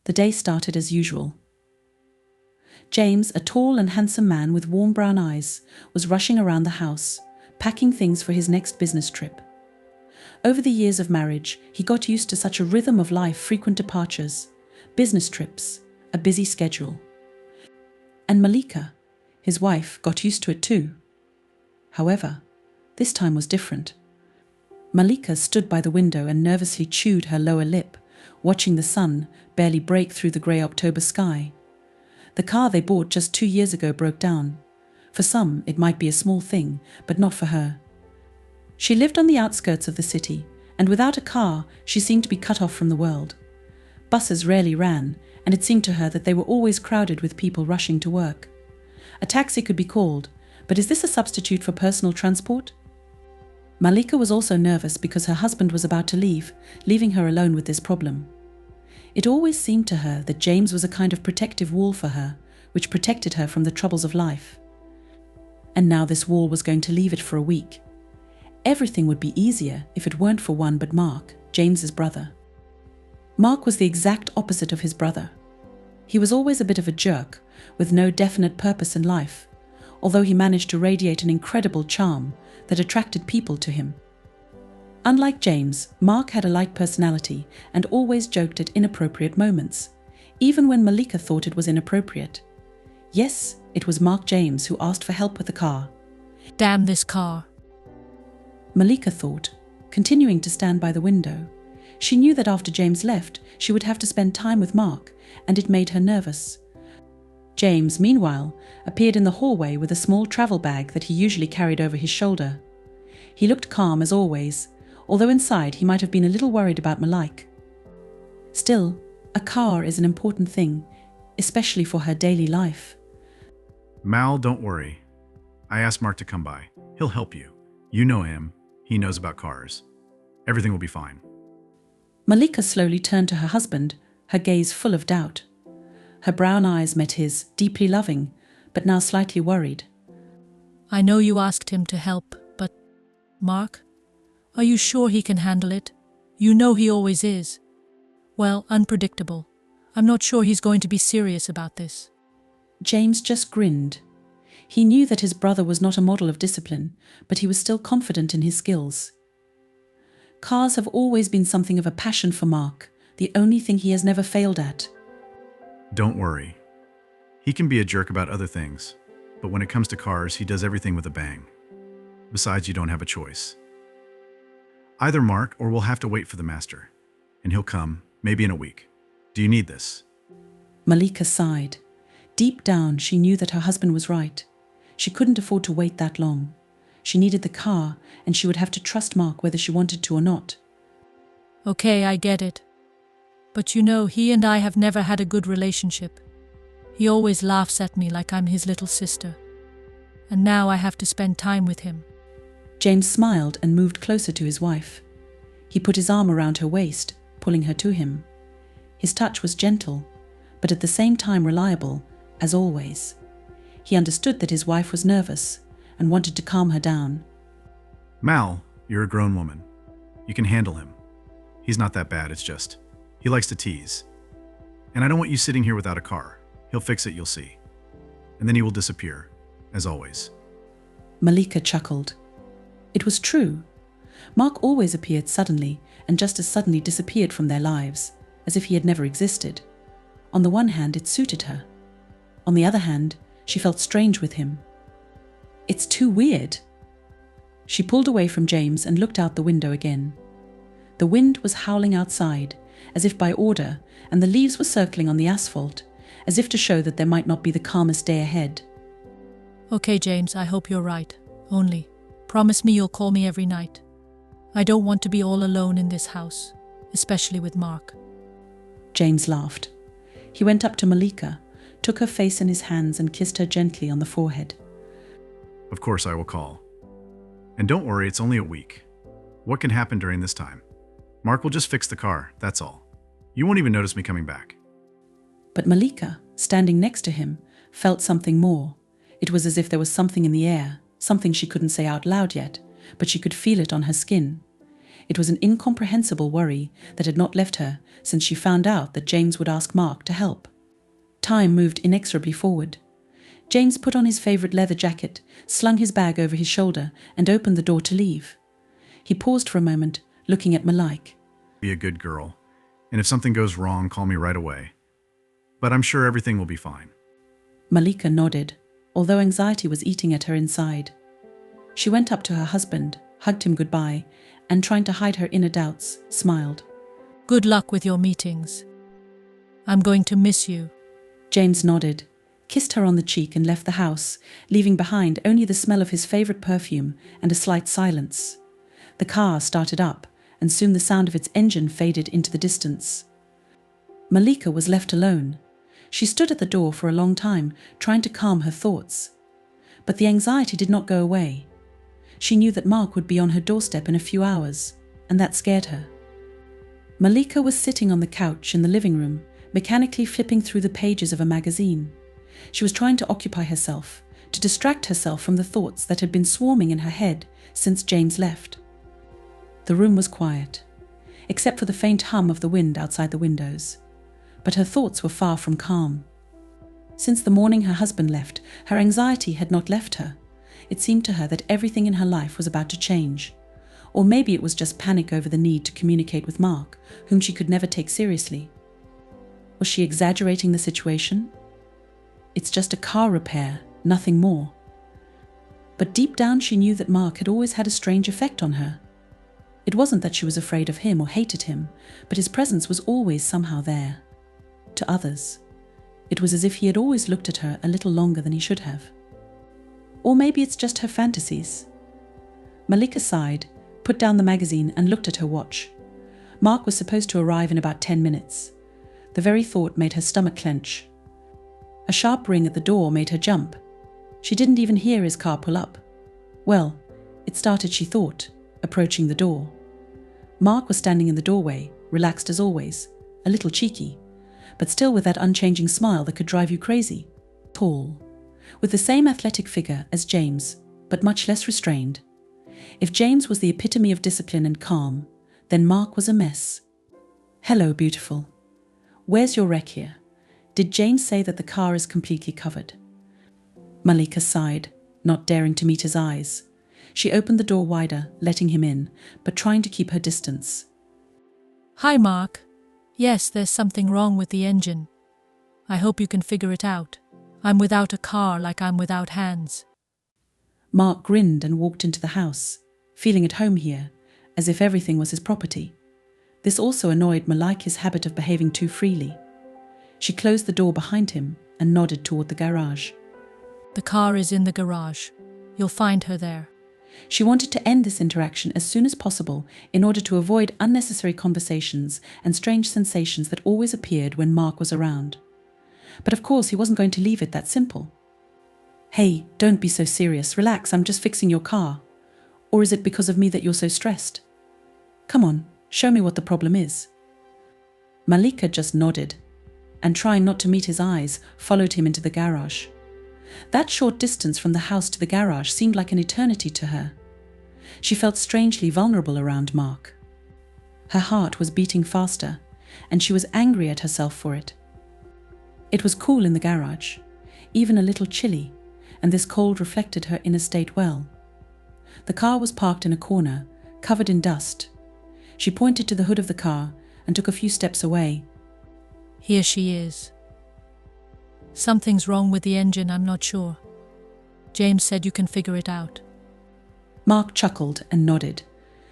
The day started as usual. James, a tall and handsome man with warm brown eyes, was rushing around the house, packing things for his next business trip. Over the years of marriage, he got used to such a rhythm of life, frequent departures, business trips, a busy schedule. And Malika, his wife, got used to it too. However, this time was different. Malika stood by the window and nervously chewed her lower lip, watching the sun barely break through the grey October sky. The car they bought just 2 years ago broke down. For some, it might be a small thing, but not for her. She lived on the outskirts of the city, and without a car, she seemed to be cut off from the world. Buses rarely ran, and it seemed to her that they were always crowded with people rushing to work. A taxi could be called, but is this a substitute for personal transport? Malika was also nervous because her husband was about to leave, leaving her alone with this problem. It always seemed to her that James was a kind of protective wall for her, which protected her from the troubles of life. And now this wall was going to leave it for a week. Everything would be easier if it weren't for one but Mark, James's brother. Mark was the exact opposite of his brother. He was always a bit of a jerk, with no definite purpose in life, although he managed to radiate an incredible charm that attracted people to him. Unlike James, Mark had a light personality and always joked at inappropriate moments, even when Malika thought it was inappropriate. Yes, it was Mark James who asked for help with the car. Damn this car. Malika thought, continuing to stand by the window. She knew that after James left, she would have to spend time with Mark, and it made her nervous. James, meanwhile, appeared in the hallway with a small travel bag that he usually carried over his shoulder. He looked calm as always, although inside he might have been a little worried about Malika. Still, a car is an important thing, especially for her daily life. Mal, don't worry. I asked Mark to come by. He'll help you. You know him. He knows about cars. Everything will be fine. Malika slowly turned to her husband, her gaze full of doubt. Her brown eyes met his, deeply loving, but now slightly worried. I know you asked him to help, but Mark, are you sure he can handle it? You know he always is. Well, unpredictable. I'm not sure he's going to be serious about this. James just grinned. He knew that his brother was not a model of discipline, but he was still confident in his skills. Cars have always been something of a passion for Mark, the only thing he has never failed at. Don't worry. He can be a jerk about other things, but when it comes to cars, he does everything with a bang. Besides, you don't have a choice. Either Mark or we'll have to wait for the master, and he'll come, maybe in a week. Do you need this? Malika sighed. Deep down, she knew that her husband was right. She couldn't afford to wait that long. She needed the car, and she would have to trust Mark whether she wanted to or not. Okay, I get it. But you know, he and I have never had a good relationship. He always laughs at me like I'm his little sister. And now I have to spend time with him. James smiled and moved closer to his wife. He put his arm around her waist, pulling her to him. His touch was gentle, but at the same time reliable, as always. He understood that his wife was nervous and wanted to calm her down. Mal, you're a grown woman. You can handle him. He's not that bad, it's just, he likes to tease. And I don't want you sitting here without a car. He'll fix it, you'll see. And then he will disappear, as always. Malika chuckled. It was true. Mark always appeared suddenly and just as suddenly disappeared from their lives, as if he had never existed. On the one hand, it suited her. On the other hand, she felt strange with him. It's too weird. She pulled away from James and looked out the window again. The wind was howling outside, as if by order, and the leaves were circling on the asphalt, as if to show that there might not be the calmest day ahead. Okay, James, I hope you're right. Only, promise me you'll call me every night. I don't want to be all alone in this house, especially with Mark. James laughed. He went up to Malika, took her face in his hands and kissed her gently on the forehead. Of course I will call. And don't worry, it's only a week. What can happen during this time? Mark will just fix the car, that's all. You won't even notice me coming back. But Malika, standing next to him, felt something more. It was as if there was something in the air, something she couldn't say out loud yet, but she could feel it on her skin. It was an incomprehensible worry that had not left her since she found out that James would ask Mark to help. Time moved inexorably forward. James put on his favourite leather jacket, slung his bag over his shoulder, and opened the door to leave. He paused for a moment, looking at Malika. Be a good girl, and if something goes wrong, call me right away. But I'm sure everything will be fine. Malika nodded, although anxiety was eating at her inside. She went up to her husband, hugged him goodbye, and trying to hide her inner doubts, smiled. Good luck with your meetings. I'm going to miss you. James nodded, kissed her on the cheek and left the house, leaving behind only the smell of his favourite perfume and a slight silence. The car started up, and soon the sound of its engine faded into the distance. Malika was left alone. She stood at the door for a long time, trying to calm her thoughts. But the anxiety did not go away. She knew that Mark would be on her doorstep in a few hours, and that scared her. Malika was sitting on the couch in the living room, mechanically flipping through the pages of a magazine. She was trying to occupy herself, to distract herself from the thoughts that had been swarming in her head since James left. The room was quiet, except for the faint hum of the wind outside the windows. But her thoughts were far from calm. Since the morning her husband left, her anxiety had not left her. It seemed to her that everything in her life was about to change. Or maybe it was just panic over the need to communicate with Mark, whom she could never take seriously. Was she exaggerating the situation? It's just a car repair, nothing more. But deep down she knew that Mark had always had a strange effect on her. It wasn't that she was afraid of him or hated him, but his presence was always somehow there. To others, it was as if he had always looked at her a little longer than he should have. Or maybe it's just her fantasies. Malika sighed, put down the magazine and looked at her watch. Mark was supposed to arrive in about 10 minutes. The very thought made her stomach clench. A sharp ring at the door made her jump. She didn't even hear his car pull up. Well, it started, she thought, approaching the door. Mark was standing in the doorway, relaxed as always, a little cheeky, but still with that unchanging smile that could drive you crazy. Tall, with the same athletic figure as James, but much less restrained. If James was the epitome of discipline and calm, then Mark was a mess. Hello, beautiful. Where's your wreck here? Did James say that the car is completely covered? Malika sighed, not daring to meet his eyes. She opened the door wider, letting him in, but trying to keep her distance. Hi, Mark. Yes, there's something wrong with the engine. I hope you can figure it out. I'm without a car like I'm without hands. Mark grinned and walked into the house, feeling at home here, as if everything was his property. This also annoyed Malika's habit of behaving too freely. She closed the door behind him and nodded toward the garage. The car is in the garage. You'll find her there. She wanted to end this interaction as soon as possible in order to avoid unnecessary conversations and strange sensations that always appeared when Mark was around. But of course he wasn't going to leave it that simple. Hey, don't be so serious. Relax, I'm just fixing your car. Or is it because of me that you're so stressed? Come on, show me what the problem is. Malika just nodded, and trying not to meet his eyes, followed him into the garage. That short distance from the house to the garage seemed like an eternity to her. She felt strangely vulnerable around Mark. Her heart was beating faster, and she was angry at herself for it. It was cool in the garage, even a little chilly, and this cold reflected her inner state well. The car was parked in a corner, covered in dust. She pointed to the hood of the car and took a few steps away. Here she is. Something's wrong with the engine, I'm not sure. James said you can figure it out. Mark chuckled and nodded,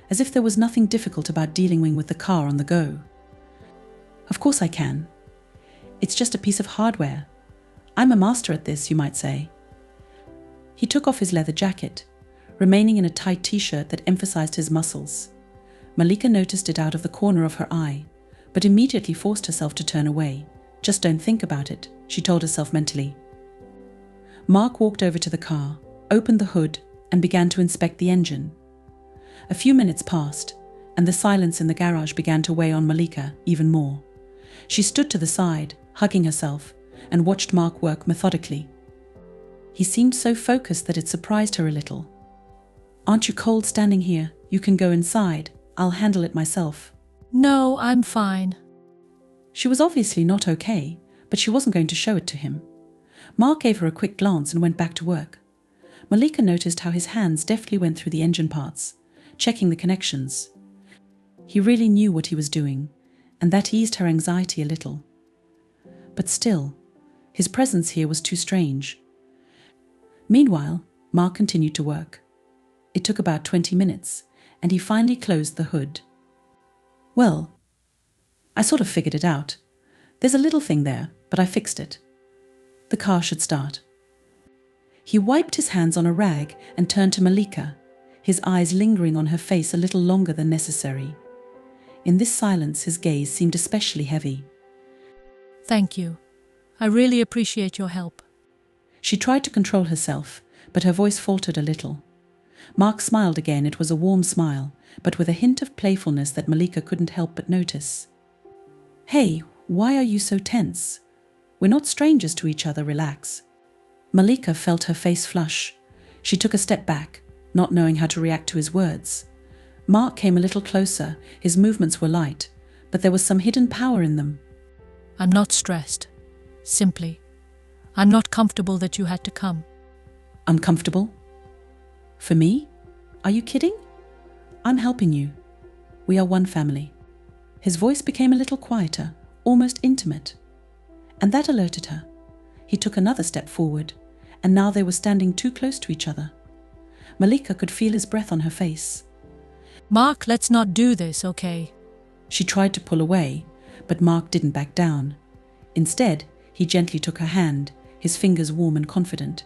as if there was nothing difficult about dealing with the car on the go. Of course I can. It's just a piece of hardware. I'm a master at this, you might say. He took off his leather jacket, remaining in a tight t-shirt that emphasized his muscles. Malika noticed it out of the corner of her eye, but immediately forced herself to turn away. Just don't think about it, she told herself mentally. Mark walked over to the car, opened the hood, and began to inspect the engine. A few minutes passed, and the silence in the garage began to weigh on Malika even more. She stood to the side, hugging herself, and watched Mark work methodically. He seemed so focused that it surprised her a little. Aren't you cold standing here? You can go inside. I'll handle it myself. No, I'm fine. She was obviously not okay, but she wasn't going to show it to him. Mark gave her a quick glance and went back to work. Malika noticed how his hands deftly went through the engine parts, checking the connections. He really knew what he was doing, and that eased her anxiety a little. But still, his presence here was too strange. Meanwhile, Mark continued to work. It took about 20 minutes, and he finally closed the hood. Well, I sort of figured it out. There's a little thing there, but I fixed it. The car should start. He wiped his hands on a rag and turned to Malika, his eyes lingering on her face a little longer than necessary. In this silence, his gaze seemed especially heavy. Thank you. I really appreciate your help. She tried to control herself, but her voice faltered a little. Mark smiled again. It was a warm smile, but with a hint of playfulness that Malika couldn't help but notice. Hey, why are you so tense? We're not strangers to each other, relax. Malika felt her face flush. She took a step back, not knowing how to react to his words. Mark came a little closer. His movements were light, but there was some hidden power in them. I'm not stressed. Simply, I'm not comfortable that you had to come. Uncomfortable? For me? Are you kidding? I'm helping you. We are one family. His voice became a little quieter, almost intimate. And that alerted her. He took another step forward, and now they were standing too close to each other. Malika could feel his breath on her face. Mark, let's not do this, okay? She tried to pull away, but Mark didn't back down. Instead, he gently took her hand, his fingers warm and confident.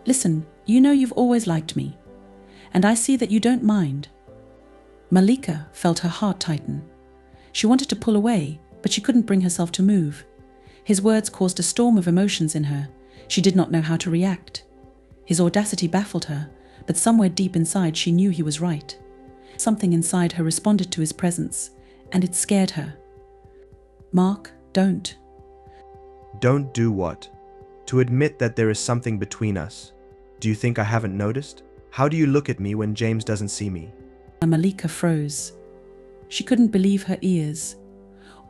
Listen, you know you've always liked me, and I see that you don't mind. Malika felt her heart tighten. She wanted to pull away, but she couldn't bring herself to move. His words caused a storm of emotions in her. She did not know how to react. His audacity baffled her, but somewhere deep inside she knew he was right. Something inside her responded to his presence, and it scared her. Mark, don't. Don't do what? To admit that there is something between us. Do you think I haven't noticed? How do you look at me when James doesn't see me? Malika froze. She couldn't believe her ears.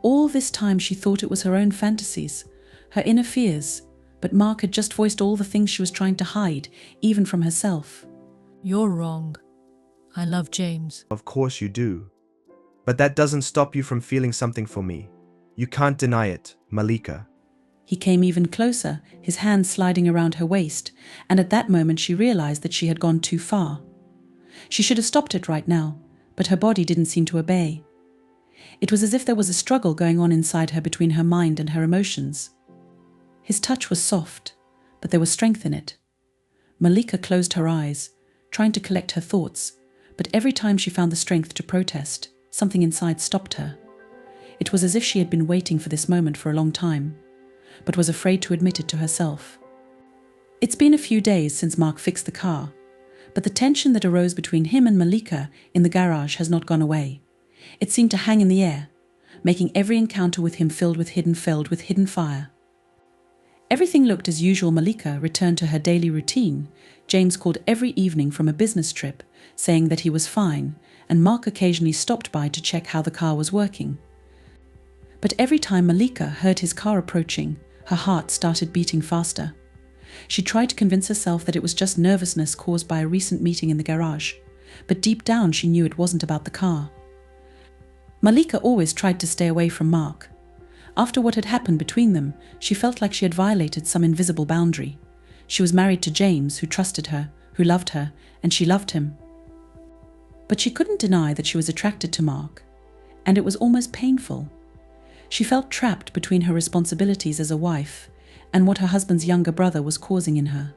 All this time she thought it was her own fantasies, her inner fears, but Mark had just voiced all the things she was trying to hide, even from herself. You're wrong. I love James. Of course you do. But that doesn't stop you from feeling something for me. You can't deny it, Malika. He came even closer, his hand sliding around her waist, and at that moment she realized that she had gone too far. She should have stopped it right now, but her body didn't seem to obey. It was as if there was a struggle going on inside her between her mind and her emotions. His touch was soft, but there was strength in it. Malika closed her eyes, trying to collect her thoughts, but every time she found the strength to protest, something inside stopped her. It was as if she had been waiting for this moment for a long time, but was afraid to admit it to herself. It's been a few days since Mark fixed the car, but the tension that arose between him and Malika in the garage has not gone away. It seemed to hang in the air, making every encounter with him filled with hidden fire. Everything looked as usual. Malika returned to her daily routine. James called every evening from a business trip, saying that he was fine, and Mark occasionally stopped by to check how the car was working. But every time Malika heard his car approaching, her heart started beating faster. She tried to convince herself that it was just nervousness caused by a recent meeting in the garage, but deep down she knew it wasn't about the car. Malika always tried to stay away from Mark. After what had happened between them, she felt like she had violated some invisible boundary. She was married to James, who trusted her, who loved her, and she loved him. But she couldn't deny that she was attracted to Mark, and it was almost painful. She felt trapped between her responsibilities as a wife and what her husband's younger brother was causing in her.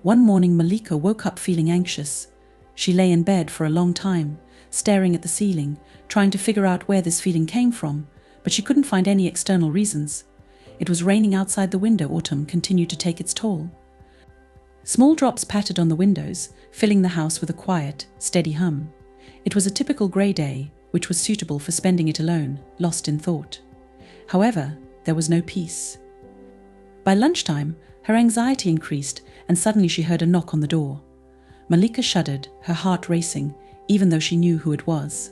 One morning, Malika woke up feeling anxious. She lay in bed for a long time, staring at the ceiling, trying to figure out where this feeling came from, but she couldn't find any external reasons. It was raining outside the window. Autumn continued to take its toll. Small drops pattered on the windows, filling the house with a quiet, steady hum. It was a typical grey day, which was suitable for spending it alone, lost in thought. However, there was no peace. By lunchtime, her anxiety increased, and suddenly she heard a knock on the door. Malika shuddered, her heart racing, even though she knew who it was.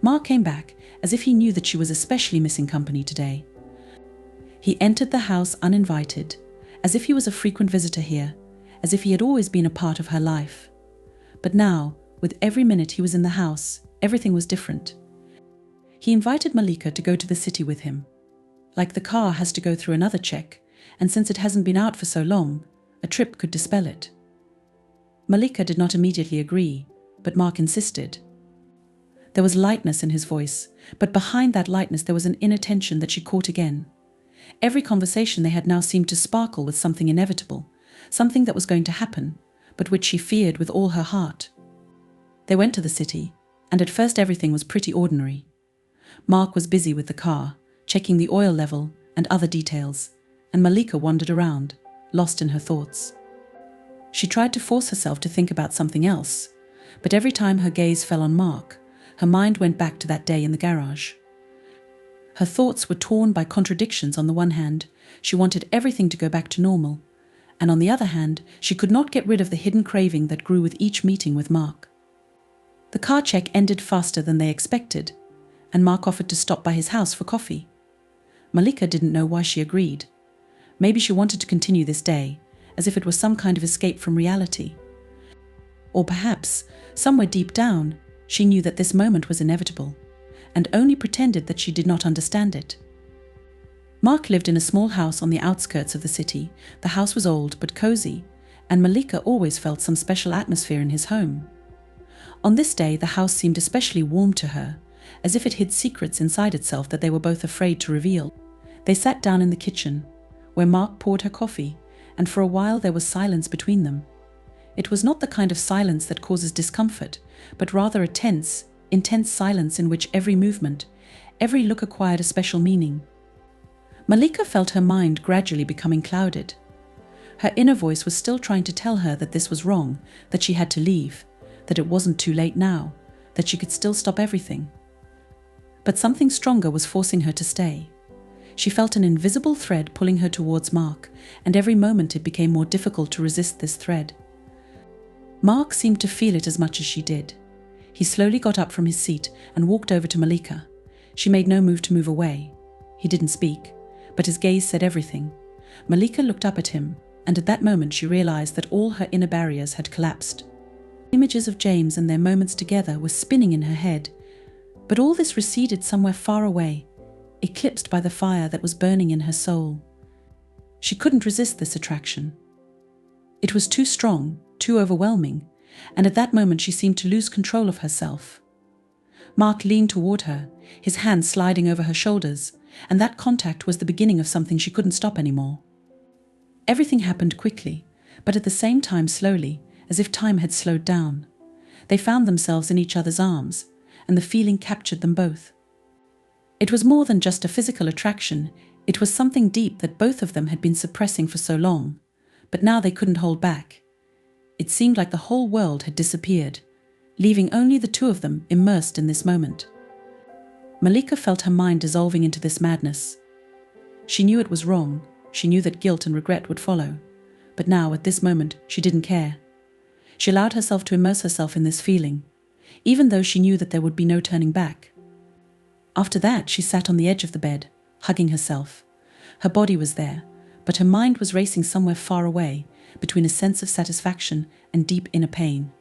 Mark came back as if he knew that she was especially missing company today. He entered the house uninvited, as if he was a frequent visitor here, as if he had always been a part of her life. But now, with every minute he was in the house, everything was different. He invited Malika to go to the city with him. Like the car has to go through another check, and since it hasn't been out for so long, a trip could dispel it. Malika did not immediately agree, but Mark insisted. There was lightness in his voice, but behind that lightness there was an inner tension that she caught again. Every conversation they had now seemed to sparkle with something inevitable, something that was going to happen, but which she feared with all her heart. They went to the city, and at first everything was pretty ordinary. Mark was busy with the car, checking the oil level and other details, and Malika wandered around, lost in her thoughts. She tried to force herself to think about something else, but every time her gaze fell on Mark, her mind went back to that day in the garage. Her thoughts were torn by contradictions. On the one hand, she wanted everything to go back to normal, and on the other hand, she could not get rid of the hidden craving that grew with each meeting with Mark. The car check ended faster than they expected, and Mark offered to stop by his house for coffee. Malika didn't know why she agreed. Maybe she wanted to continue this day, as if it was some kind of escape from reality. Or perhaps, somewhere deep down, she knew that this moment was inevitable, and only pretended that she did not understand it. Mark lived in a small house on the outskirts of the city. The house was old but cozy, and Malika always felt some special atmosphere in his home. On this day, the house seemed especially warm to her, as if it hid secrets inside itself that they were both afraid to reveal. They sat down in the kitchen, where Mark poured her coffee, and for a while there was silence between them. It was not the kind of silence that causes discomfort, but rather a tense, intense silence in which every movement, every look acquired a special meaning. Malika felt her mind gradually becoming clouded. Her inner voice was still trying to tell her that this was wrong, that she had to leave, that it wasn't too late now, that she could still stop everything. But something stronger was forcing her to stay. She felt an invisible thread pulling her towards Mark, and every moment it became more difficult to resist this thread. Mark seemed to feel it as much as she did. He slowly got up from his seat and walked over to Malika. She made no move to move away. He didn't speak, but his gaze said everything. Malika looked up at him, and at that moment she realized that all her inner barriers had collapsed. Images of James and their moments together were spinning in her head, but all this receded somewhere far away, eclipsed by the fire that was burning in her soul. She couldn't resist this attraction. It was too strong, too overwhelming, and at that moment she seemed to lose control of herself. Mark leaned toward her, his hands sliding over her shoulders, and that contact was the beginning of something she couldn't stop anymore. Everything happened quickly, but at the same time slowly, as if time had slowed down. They found themselves in each other's arms, and the feeling captured them both. It was more than just a physical attraction, it was something deep that both of them had been suppressing for so long, but now they couldn't hold back. It seemed like the whole world had disappeared, leaving only the two of them immersed in this moment. Malika felt her mind dissolving into this madness. She knew it was wrong, she knew that guilt and regret would follow, but now, at this moment, she didn't care. She allowed herself to immerse herself in this feeling, even though she knew that there would be no turning back. After that, she sat on the edge of the bed, hugging herself. Her body was there, but her mind was racing somewhere far away, between a sense of satisfaction and deep inner pain.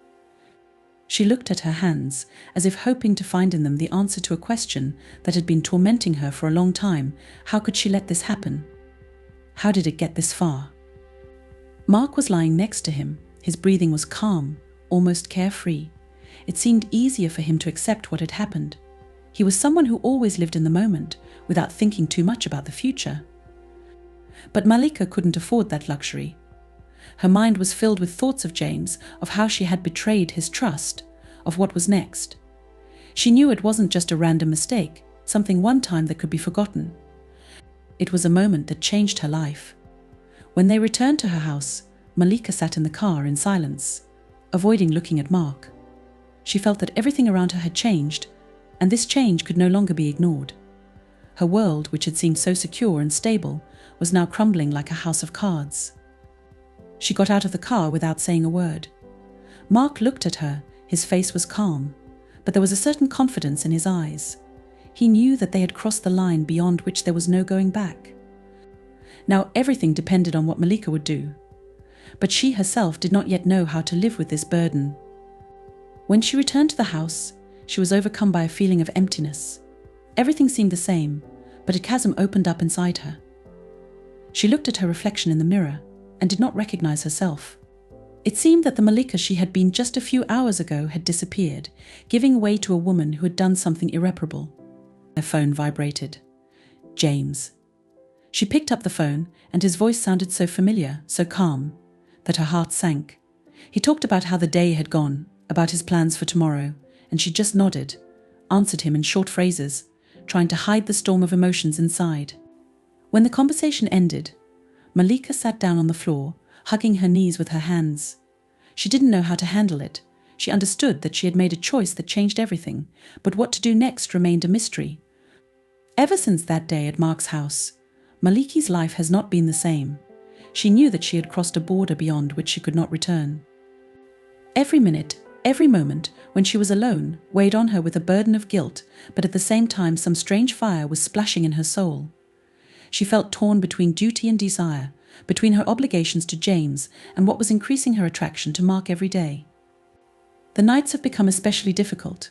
She looked at her hands, as if hoping to find in them the answer to a question that had been tormenting her for a long time. How could she let this happen? How did it get this far? Mark was lying next to him. His breathing was calm, almost carefree. It seemed easier for him to accept what had happened. He was someone who always lived in the moment, without thinking too much about the future. But Malika couldn't afford that luxury. Her mind was filled with thoughts of James, of how she had betrayed his trust, of what was next. She knew it wasn't just a random mistake, something one time that could be forgotten. It was a moment that changed her life. When they returned to her house, Malika sat in the car in silence, avoiding looking at Mark. She felt that everything around her had changed, and this change could no longer be ignored. Her world, which had seemed so secure and stable, was now crumbling like a house of cards. She got out of the car without saying a word. Mark looked at her, his face was calm. but there was a certain confidence in his eyes. He knew that they had crossed the line beyond which there was no going back. Now everything depended on what Malika would do, but she herself did not yet know how to live with this burden. When she returned to the house, she was overcome by a feeling of emptiness. Everything seemed the same, but a chasm opened up inside her. She looked at her reflection in the mirror and did not recognize herself. It seemed that the Malika she had been just a few hours ago had disappeared, giving way to a woman who had done something irreparable. Her phone vibrated. James. She picked up the phone, and his voice sounded so familiar, so calm, that her heart sank. He talked about how the day had gone, about his plans for tomorrow, and she just nodded, answered him in short phrases, trying to hide the storm of emotions inside. When the conversation ended, Malika sat down on the floor, hugging her knees with her hands. She didn't know how to handle it. She understood that she had made a choice that changed everything, but what to do next remained a mystery. Ever since that day at Mark's house, Maliki's life has not been the same. She knew that she had crossed a border beyond which she could not return. Every minute, every moment, when she was alone, weighed on her with a burden of guilt, but at the same time some strange fire was splashing in her soul. She felt torn between duty and desire, between her obligations to James and what was increasing her attraction to Mark every day. The nights have become especially difficult.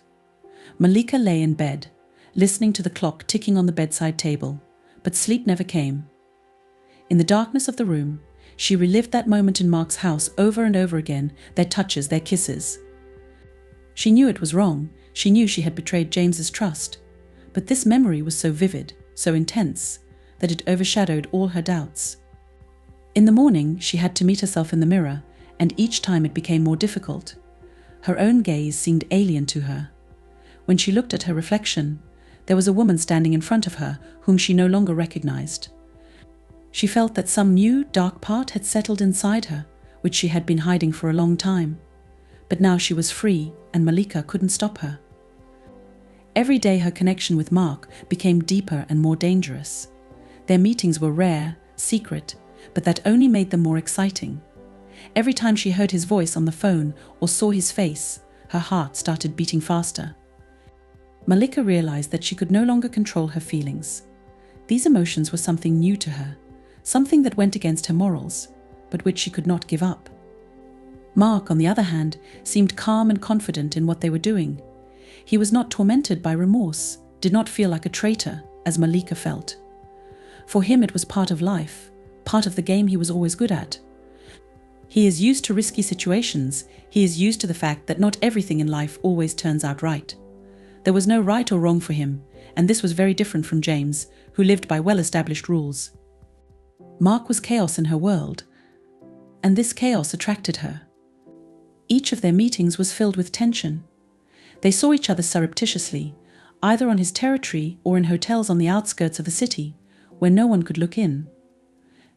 Malika lay in bed, listening to the clock ticking on the bedside table, but sleep never came. In the darkness of the room, she relived that moment in Mark's house over and over again, their touches, their kisses. She knew it was wrong, she knew she had betrayed James's trust, but this memory was so vivid, so intense, that it overshadowed all her doubts. In the morning, she had to meet herself in the mirror, and each time it became more difficult. Her own gaze seemed alien to her. When she looked at her reflection, there was a woman standing in front of her whom she no longer recognized. She felt that some new, dark part had settled inside her, which she had been hiding for a long time. But now she was free, and Malika couldn't stop her. Every day her connection with Mark became deeper and more dangerous. Their meetings were rare, secret, but that only made them more exciting. Every time she heard his voice on the phone or saw his face, her heart started beating faster. Malika realized that she could no longer control her feelings. These emotions were something new to her, something that went against her morals, but which she could not give up. Mark, on the other hand, seemed calm and confident in what they were doing. He was not tormented by remorse, did not feel like a traitor, as Malika felt. For him it was part of life, part of the game he was always good at. He is used to risky situations, he is used to the fact that not everything in life always turns out right. There was no right or wrong for him, and this was very different from James, who lived by well-established rules. Mark was chaos in her world, and this chaos attracted her. Each of their meetings was filled with tension. They saw each other surreptitiously, either on his territory or in hotels on the outskirts of the city, where no one could look in.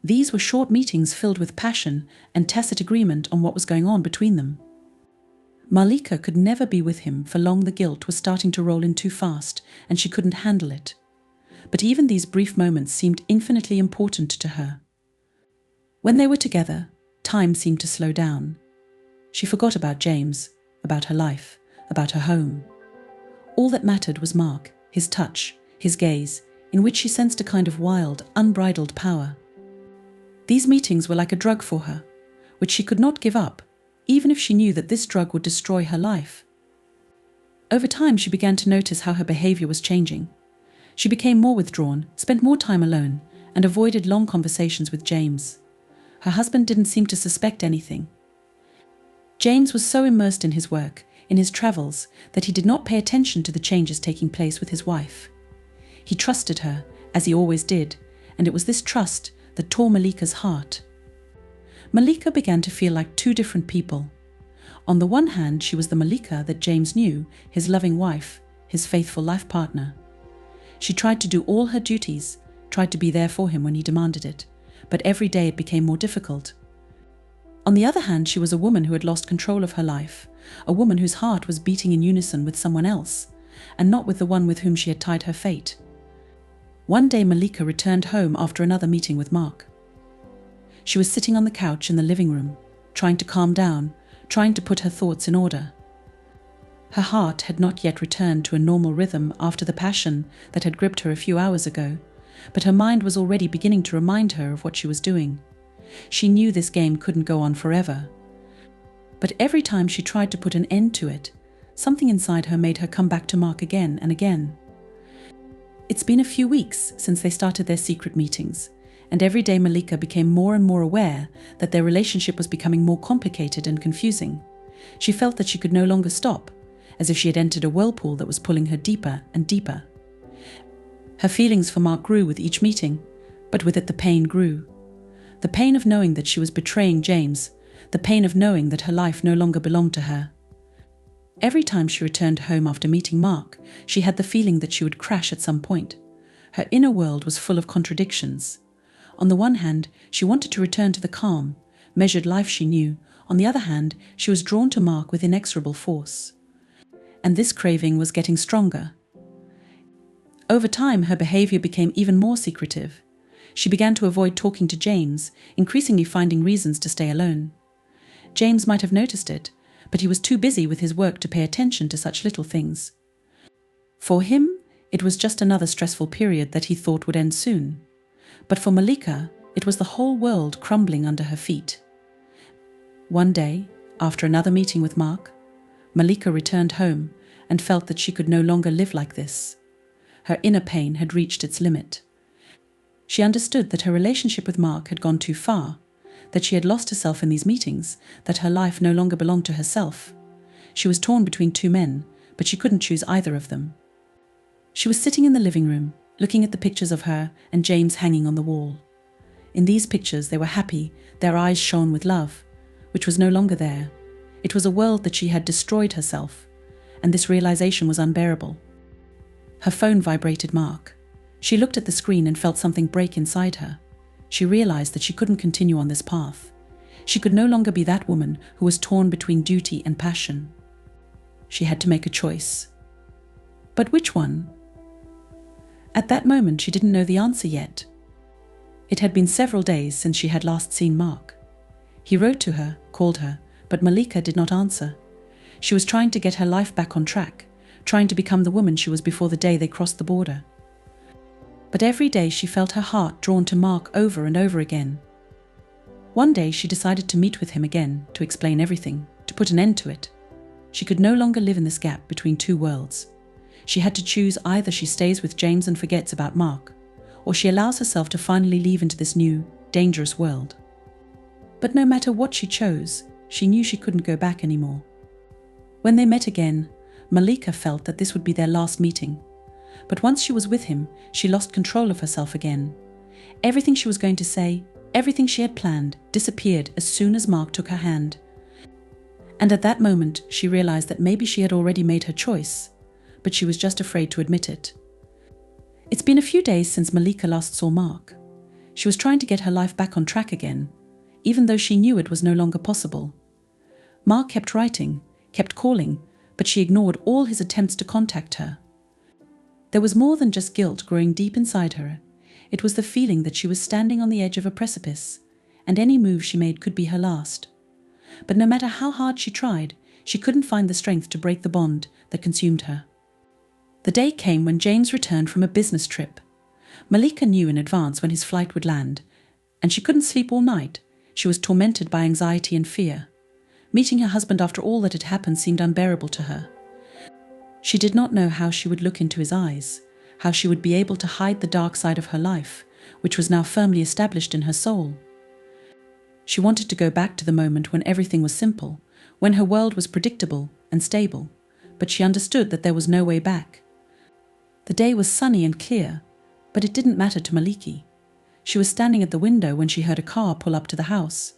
These were short meetings filled with passion and tacit agreement on what was going on between them. Malika could never be with him for long. The guilt was starting to roll in too fast, and she couldn't handle it. But even these brief moments seemed infinitely important to her. When they were together, time seemed to slow down. She forgot about James, about her life, about her home. All that mattered was Mark, his touch, his gaze, in which she sensed a kind of wild, unbridled power. These meetings were like a drug for her, which she could not give up, even if she knew that this drug would destroy her life. Over time, she began to notice how her behavior was changing. She became more withdrawn, spent more time alone, and avoided long conversations with James. Her husband didn't seem to suspect anything. James was so immersed in his work, in his travels, that he did not pay attention to the changes taking place with his wife. He trusted her, as he always did, and it was this trust that tore Malika's heart. Malika began to feel like two different people. On the one hand, she was the Malika that James knew, his loving wife, his faithful life partner. She tried to do all her duties, tried to be there for him when he demanded it, but every day it became more difficult. On the other hand, she was a woman who had lost control of her life, a woman whose heart was beating in unison with someone else, and not with the one with whom she had tied her fate. One day Malika returned home after another meeting with Mark. She was sitting on the couch in the living room, trying to calm down, trying to put her thoughts in order. Her heart had not yet returned to a normal rhythm after the passion that had gripped her a few hours ago, but her mind was already beginning to remind her of what she was doing. She knew this game couldn't go on forever. But every time she tried to put an end to it, something inside her made her come back to Mark again and again. It's been a few weeks since they started their secret meetings, and every day Malika became more and more aware that their relationship was becoming more complicated and confusing. She felt that she could no longer stop, as if she had entered a whirlpool that was pulling her deeper and deeper. Her feelings for Mark grew with each meeting, but with it the pain grew. The pain of knowing that she was betraying James, the pain of knowing that her life no longer belonged to her. Every time she returned home after meeting Mark, she had the feeling that she would crash at some point. Her inner world was full of contradictions. On the one hand, she wanted to return to the calm, measured life she knew. On the other hand, she was drawn to Mark with inexorable force. And this craving was getting stronger. Over time, her behavior became even more secretive. She began to avoid talking to James, increasingly finding reasons to stay alone. James might have noticed it, but he was too busy with his work to pay attention to such little things. For him, it was just another stressful period that he thought would end soon. But for Malika, it was the whole world crumbling under her feet. One day, after another meeting with Mark, Malika returned home and felt that she could no longer live like this. Her inner pain had reached its limit. She understood that her relationship with Mark had gone too far, that she had lost herself in these meetings, that her life no longer belonged to herself. She was torn between two men, but she couldn't choose either of them. She was sitting in the living room, looking at the pictures of her and James hanging on the wall. In these pictures they were happy, their eyes shone with love, which was no longer there. It was a world that she had destroyed herself, and this realization was unbearable. Her phone vibrated Mark. She looked at the screen and felt something break inside her. She realized that she couldn't continue on this path. She could no longer be that woman who was torn between duty and passion. She had to make a choice. But which one? At that moment, she didn't know the answer yet. It had been several days since she had last seen Mark. He wrote to her, called her, but Malika did not answer. She was trying to get her life back on track, trying to become the woman she was before the day they crossed the border. But every day she felt her heart drawn to Mark over and over again. One day she decided to meet with him again, to explain everything, to put an end to it. She could no longer live in this gap between two worlds. She had to choose: either she stays with James and forgets about Mark, or she allows herself to finally leave into this new, dangerous world. But no matter what she chose, she knew she couldn't go back anymore. When they met again, Malika felt that this would be their last meeting. But once she was with him, she lost control of herself again. Everything she was going to say, everything she had planned, disappeared as soon as Mark took her hand. And at that moment, she realized that maybe she had already made her choice, but she was just afraid to admit it. It's been a few days since Malika last saw Mark. She was trying to get her life back on track again, even though she knew it was no longer possible. Mark kept writing, kept calling, but she ignored all his attempts to contact her. There was more than just guilt growing deep inside her. It was the feeling that she was standing on the edge of a precipice, and any move she made could be her last. But no matter how hard she tried, she couldn't find the strength to break the bond that consumed her. The day came when James returned from a business trip. Malika knew in advance when his flight would land, and she couldn't sleep all night. She was tormented by anxiety and fear. Meeting her husband after all that had happened seemed unbearable to her. She did not know how she would look into his eyes, how she would be able to hide the dark side of her life, which was now firmly established in her soul. She wanted to go back to the moment when everything was simple, when her world was predictable and stable, but she understood that there was no way back. The day was sunny and clear, but it didn't matter to Maliki. She was standing at the window when she heard a car pull up to the house.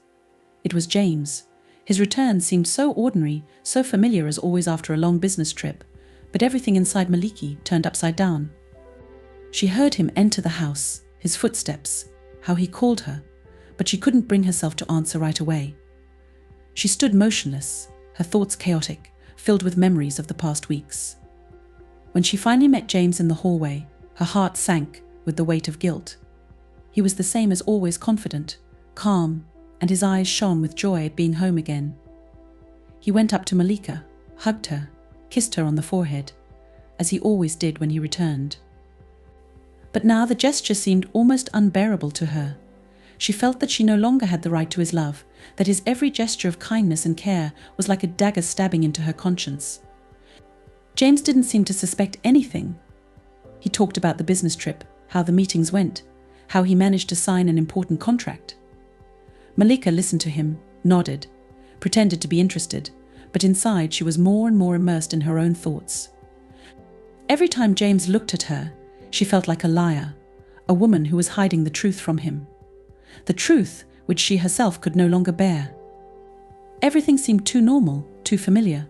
It was James. His return seemed so ordinary, so familiar as always after a long business trip, but everything inside Maliki turned upside down. She heard him enter the house, his footsteps, how he called her, but she couldn't bring herself to answer right away. She stood motionless, her thoughts chaotic, filled with memories of the past weeks. When she finally met James in the hallway, her heart sank with the weight of guilt. He was the same as always, confident, calm, and his eyes shone with joy at being home again. He went up to Malika, hugged her, kissed her on the forehead, as he always did when he returned. But now the gesture seemed almost unbearable to her. She felt that she no longer had the right to his love, that his every gesture of kindness and care was like a dagger stabbing into her conscience. James didn't seem to suspect anything. He talked about the business trip, how the meetings went, how he managed to sign an important contract. Malika listened to him, nodded, pretended to be interested, but inside she was more and more immersed in her own thoughts. Every time James looked at her, she felt like a liar, a woman who was hiding the truth from him. The truth which she herself could no longer bear. Everything seemed too normal, too familiar.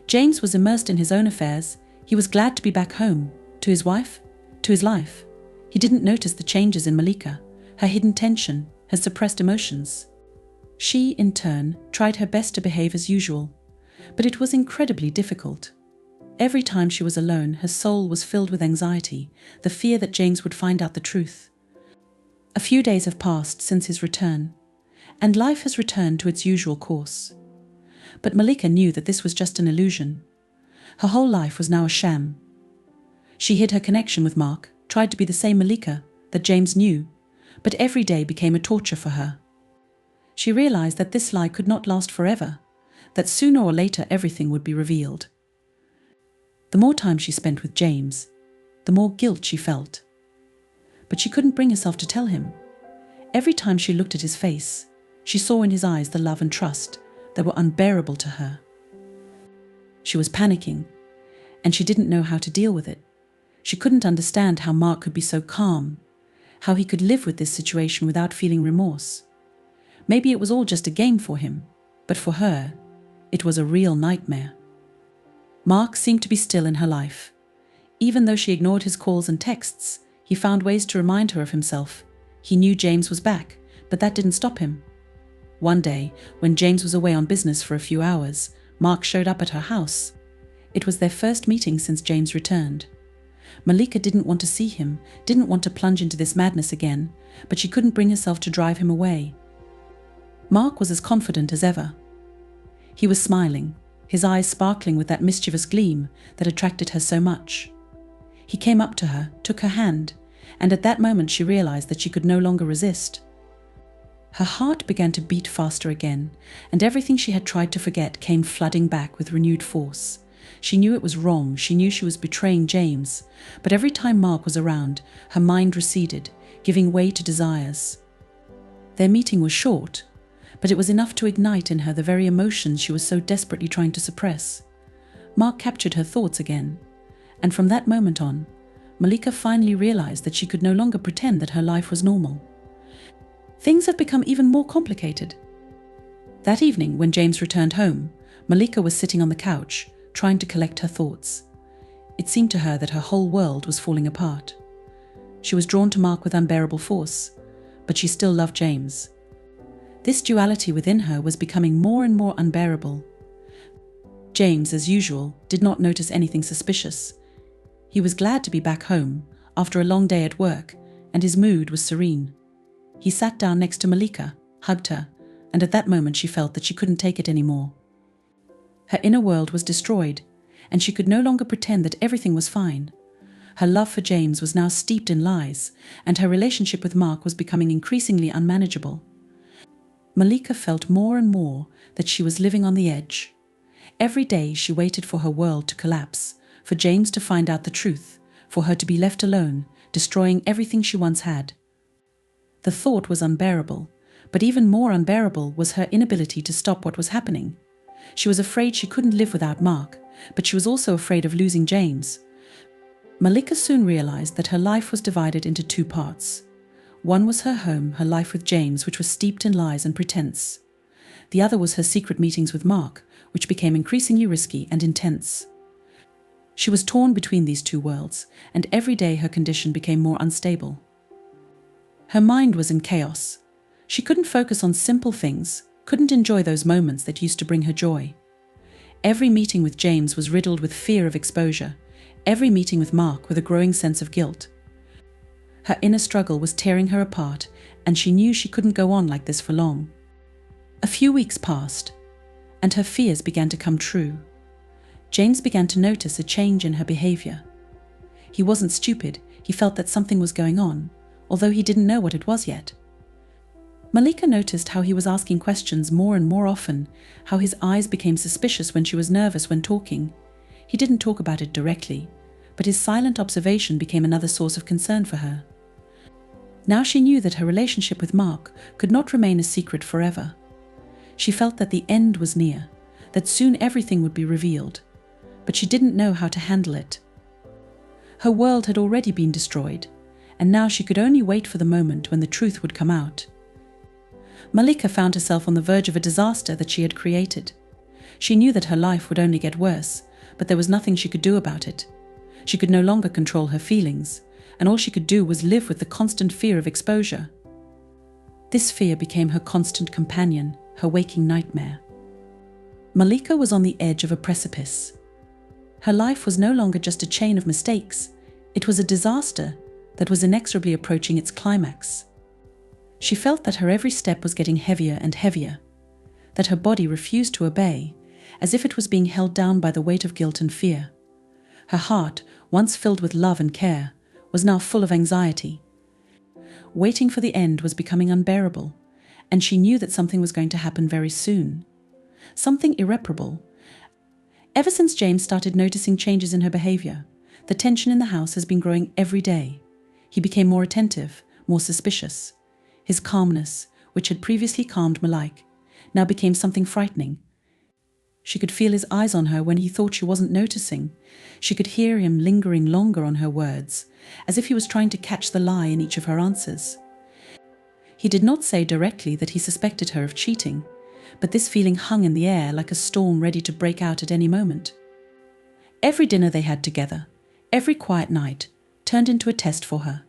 James was immersed in his own affairs. He was glad to be back home, to his wife, to his life. He didn't notice the changes in Malika, her hidden tension, her suppressed emotions. She, in turn, tried her best to behave as usual, but it was incredibly difficult. Every time she was alone, her soul was filled with anxiety, the fear that James would find out the truth. A few days have passed since his return, and life has returned to its usual course. But Malika knew that this was just an illusion. Her whole life was now a sham. She hid her connection with Mark, tried to be the same Malika that James knew, but every day became a torture for her. She realized that this lie could not last forever, that sooner or later everything would be revealed. The more time she spent with James, the more guilt she felt. But she couldn't bring herself to tell him. Every time she looked at his face, she saw in his eyes the love and trust that were unbearable to her. She was panicking, and she didn't know how to deal with it. She couldn't understand how Mark could be so calm, how he could live with this situation without feeling remorse. Maybe it was all just a game for him, but for her, it was a real nightmare. Mark seemed to be still in her life. Even though she ignored his calls and texts, he found ways to remind her of himself. He knew James was back, but that didn't stop him. One day, when James was away on business for a few hours, Mark showed up at her house. It was their first meeting since James returned. Malika didn't want to see him, didn't want to plunge into this madness again, but she couldn't bring herself to drive him away. Mark was as confident as ever. He was smiling, his eyes sparkling with that mischievous gleam that attracted her so much. He came up to her, took her hand, and at that moment she realized that she could no longer resist. Her heart began to beat faster again, and everything she had tried to forget came flooding back with renewed force. She knew it was wrong, she knew she was betraying James, but every time Mark was around, her mind receded, giving way to desires. Their meeting was short, but it was enough to ignite in her the very emotions she was so desperately trying to suppress. Mark captured her thoughts again, and from that moment on, Malika finally realized that she could no longer pretend that her life was normal. Things have become even more complicated. That evening, when James returned home, Malika was sitting on the couch, trying to collect her thoughts. It seemed to her that her whole world was falling apart. She was drawn to Mark with unbearable force, but she still loved James. This duality within her was becoming more and more unbearable. James, as usual, did not notice anything suspicious. He was glad to be back home after a long day at work, and his mood was serene. He sat down next to Malika, hugged her, and at that moment she felt that she couldn't take it anymore. Her inner world was destroyed, and she could no longer pretend that everything was fine. Her love for James was now steeped in lies, and her relationship with Mark was becoming increasingly unmanageable. Malika felt more and more that she was living on the edge. Every day she waited for her world to collapse, for James to find out the truth, for her to be left alone, destroying everything she once had. The thought was unbearable, but even more unbearable was her inability to stop what was happening. She was afraid she couldn't live without Mark, but she was also afraid of losing James. Malika soon realized that her life was divided into two parts. One was her home, her life with James, which was steeped in lies and pretense. The other was her secret meetings with Mark, which became increasingly risky and intense. She was torn between these two worlds, and every day her condition became more unstable. Her mind was in chaos. She couldn't focus on simple things, couldn't enjoy those moments that used to bring her joy. Every meeting with James was riddled with fear of exposure, every meeting with Mark with a growing sense of guilt. Her inner struggle was tearing her apart, and she knew she couldn't go on like this for long. A few weeks passed, and her fears began to come true. James began to notice a change in her behavior. He wasn't stupid, he felt that something was going on, although he didn't know what it was yet. Malika noticed how he was asking questions more and more often, how his eyes became suspicious when she was nervous when talking. He didn't talk about it directly, but his silent observation became another source of concern for her. Now she knew that her relationship with Mark could not remain a secret forever. She felt that the end was near, that soon everything would be revealed, but she didn't know how to handle it. Her world had already been destroyed, and now she could only wait for the moment when the truth would come out. Malika found herself on the verge of a disaster that she had created. She knew that her life would only get worse, but there was nothing she could do about it. She could no longer control her feelings, and all she could do was live with the constant fear of exposure. This fear became her constant companion, her waking nightmare. Malika was on the edge of a precipice. Her life was no longer just a chain of mistakes, it was a disaster that was inexorably approaching its climax. She felt that her every step was getting heavier and heavier, that her body refused to obey, as if it was being held down by the weight of guilt and fear. Her heart, once filled with love and care, was now full of anxiety. Waiting for the end was becoming unbearable, and she knew that something was going to happen very soon. Something irreparable. Ever since James started noticing changes in her behavior, the tension in the house has been growing every day. He became more attentive, more suspicious. His calmness, which had previously calmed Malika, now became something frightening. She could feel his eyes on her when he thought she wasn't noticing. She could hear him lingering longer on her words, as if he was trying to catch the lie in each of her answers. He did not say directly that he suspected her of cheating, but this feeling hung in the air like a storm ready to break out at any moment. Every dinner they had together, every quiet night, turned into a test for her.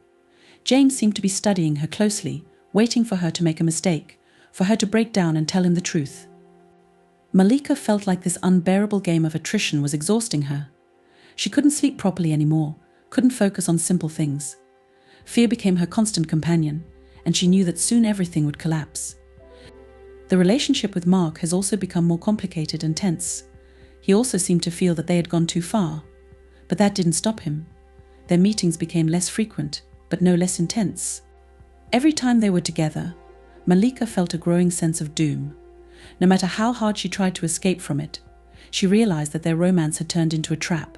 James seemed to be studying her closely, waiting for her to make a mistake, for her to break down and tell him the truth. Malika felt like this unbearable game of attrition was exhausting her. She couldn't sleep properly anymore, couldn't focus on simple things. Fear became her constant companion, and she knew that soon everything would collapse. The relationship with Mark has also become more complicated and tense. He also seemed to feel that they had gone too far, but that didn't stop him. Their meetings became less frequent, but no less intense. Every time they were together, Malika felt a growing sense of doom. No matter how hard she tried to escape from it, she realized that their romance had turned into a trap.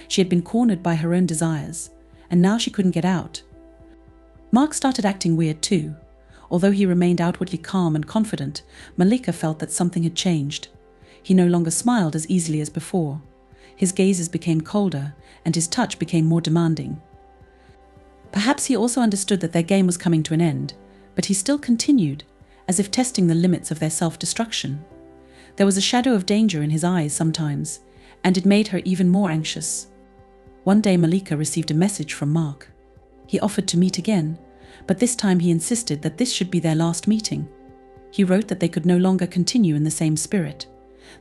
She had been cornered by her own desires, and now she couldn't get out. Mark started acting weird too. Although he remained outwardly calm and confident, Malika felt that something had changed. He no longer smiled as easily as before. His gazes became colder, and his touch became more demanding. Perhaps he also understood that their game was coming to an end, but he still continued, as if testing the limits of their self-destruction. There was a shadow of danger in his eyes sometimes, and it made her even more anxious. One day Malika received a message from Mark. He offered to meet again, but this time he insisted that this should be their last meeting. He wrote that they could no longer continue in the same spirit,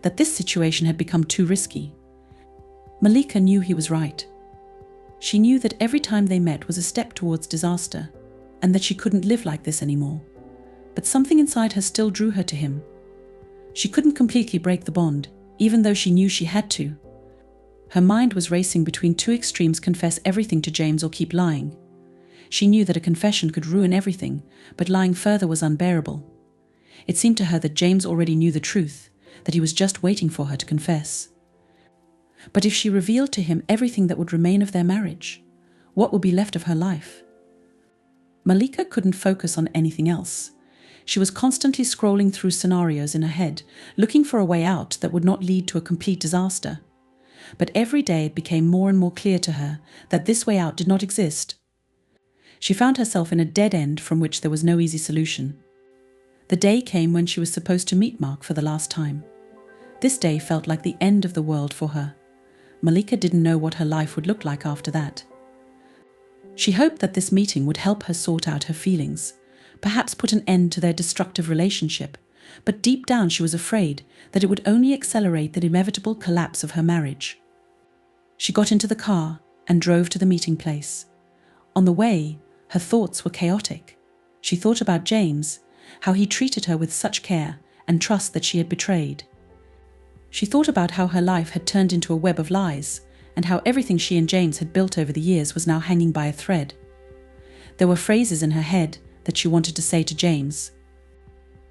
that this situation had become too risky. Malika knew he was right. She knew that every time they met was a step towards disaster, and that she couldn't live like this anymore. But something inside her still drew her to him. She couldn't completely break the bond, even though she knew she had to. Her mind was racing between two extremes: confess everything to James or keep lying. She knew that a confession could ruin everything, but lying further was unbearable. It seemed to her that James already knew the truth, that he was just waiting for her to confess. But if she revealed to him everything that would remain of their marriage, what would be left of her life? Malika couldn't focus on anything else. She was constantly scrolling through scenarios in her head, looking for a way out that would not lead to a complete disaster. But every day it became more and more clear to her that this way out did not exist. She found herself in a dead end from which there was no easy solution. The day came when she was supposed to meet Mark for the last time. This day felt like the end of the world for her. Malika didn't know what her life would look like after that. She hoped that this meeting would help her sort out her feelings, perhaps put an end to their destructive relationship, but deep down she was afraid that it would only accelerate the inevitable collapse of her marriage. She got into the car and drove to the meeting place. On the way, her thoughts were chaotic. She thought about James, how he treated her with such care and trust that she had betrayed. She thought about how her life had turned into a web of lies, and how everything she and James had built over the years was now hanging by a thread. There were phrases in her head that she wanted to say to James.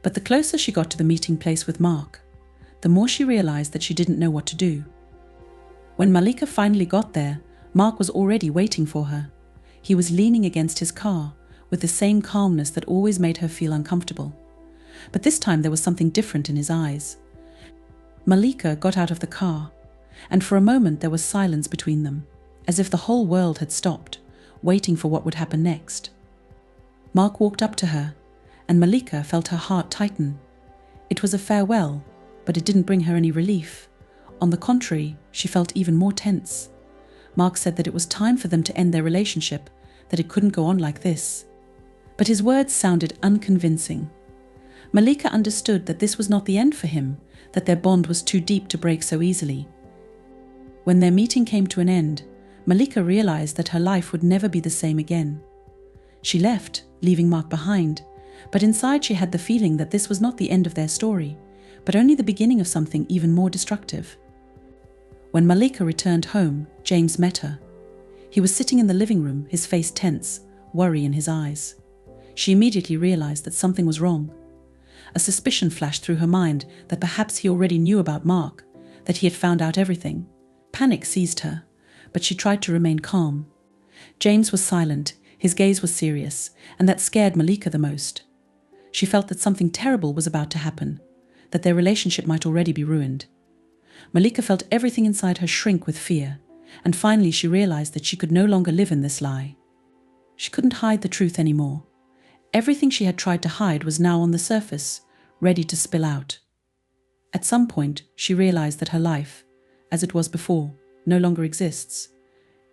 But the closer she got to the meeting place with Mark, the more she realized that she didn't know what to do. When Malika finally got there, Mark was already waiting for her. He was leaning against his car, with the same calmness that always made her feel uncomfortable. But this time there was something different in his eyes. Malika got out of the car, and for a moment there was silence between them, as if the whole world had stopped, waiting for what would happen next. Mark walked up to her, and Malika felt her heart tighten. It was a farewell, but it didn't bring her any relief. On the contrary, she felt even more tense. Mark said that it was time for them to end their relationship, that it couldn't go on like this. But his words sounded unconvincing. Malika understood that this was not the end for him, that their bond was too deep to break so easily. When their meeting came to an end, Malika realized that her life would never be the same again. She left, leaving Mark behind, but inside she had the feeling that this was not the end of their story, but only the beginning of something even more destructive. When Malika returned home, James met her. He was sitting in the living room, his face tense, worry in his eyes. She immediately realized that something was wrong. A suspicion flashed through her mind that perhaps he already knew about Mark, that he had found out everything. Panic seized her, but she tried to remain calm. James was silent, his gaze was serious, and that scared Malika the most. She felt that something terrible was about to happen, that their relationship might already be ruined. Malika felt everything inside her shrink with fear, and finally she realized that she could no longer live in this lie. She couldn't hide the truth anymore. Everything she had tried to hide was now on the surface, ready to spill out. At some point, she realized that her life, as it was before, no longer exists.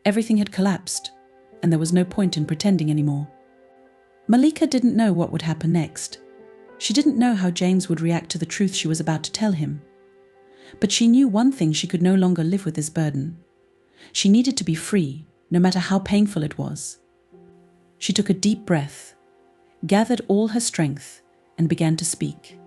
Everything had collapsed, and there was no point in pretending anymore. Malika didn't know what would happen next. She didn't know how James would react to the truth she was about to tell him. But she knew one thing: she could no longer live with this burden. She needed to be free, no matter how painful it was. She took a deep breath, gathered all her strength, and began to speak.